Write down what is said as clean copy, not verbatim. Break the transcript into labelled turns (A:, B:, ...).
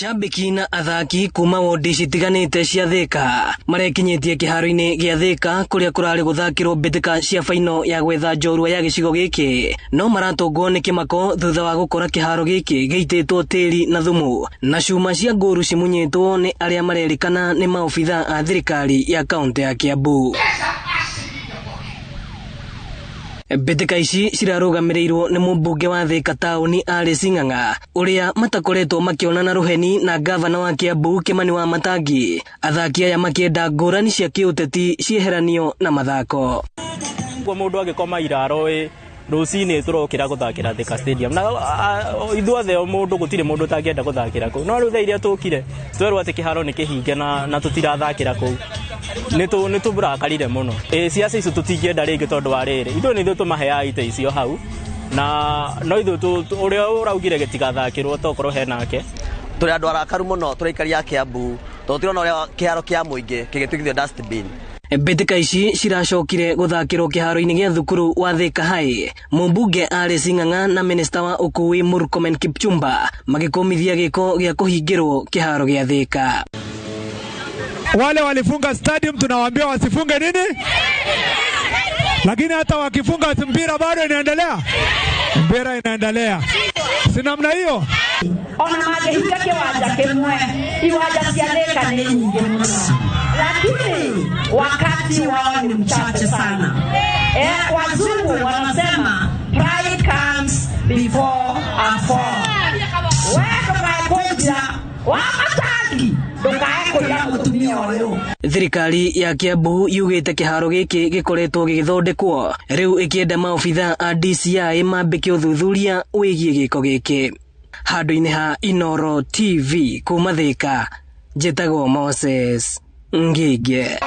A: Shabiki na athaki kuma wodi citiganite cia Thika marekinyitie kiharo-ini gia Thika kuria kurari guthakirwo mbitika cia faino ya gwetha njorua ya gicigo giki no maratongwo ni kimako thutha wa gukora kiharo giki giititwo tiri na thumu na cuma cia nguru cimunyitwo ni aria marerikana ni maofitha a thirikari ya kaunti ya Kiambu. Mbitika ici cirarugamirirwo ni mubunge wa Thika tauni Alice Ng'ang'a uria matakoretwo makionana ruheni na gavana wa Kiambu Kimani Wamatangi. Athaki aya makienda ngurani cia kiuteti cieheranio na mathako.
B: Kwa mundu agikoma iraro rucini turokira guthakira Thika Stadium na ithuothe mundu gutire mundu tangienda guthakira ku no rutha iria tukire twerwo ati kiharo ni kihinge na tutirathakira ku ni tuburakarire muno ciaca icio tutingienda ringi tondu wa riri ithu ni ithu tumaheaga ite icio hau na no ithu uria uraugire gitigathakirwo tokorwo henake
C: turi andu arakaru muno turaikaria Kiambu tutirona uria kiharo kia muingi kigitwikithio dustbin.
A: Mbitika ici ciracokire guthakirwo kiharo-ini gia thukuru wa Thika High. Mubunge Alice Ng'ang'a na minista wa ukui Murkomen Kipchumba magikomithia giko gia kuhingirwo kiharo gia Thika.
D: Wale walifunga stadium tunawaambia wasifunge nini? Lakini hata wakifunga mpira bado inaendelea. Mpira inaendelea. Si namna hiyo.
E: Ona magehika kiwanja kimwe iwanja cia Thika ni nyingi muno, lakini wakati wao ni mchache sana. Wazungu wanasema pride comes before a fall.
A: Thirikari ya Kiambu yugite kiharo giki gikoretwo gigithondekwo riu ikienda maofitha a DCI mambike uthuthuria wigie giko giki. Handu-ini ha Inoro TV kuma Thika, njitagwo Moses Ngige.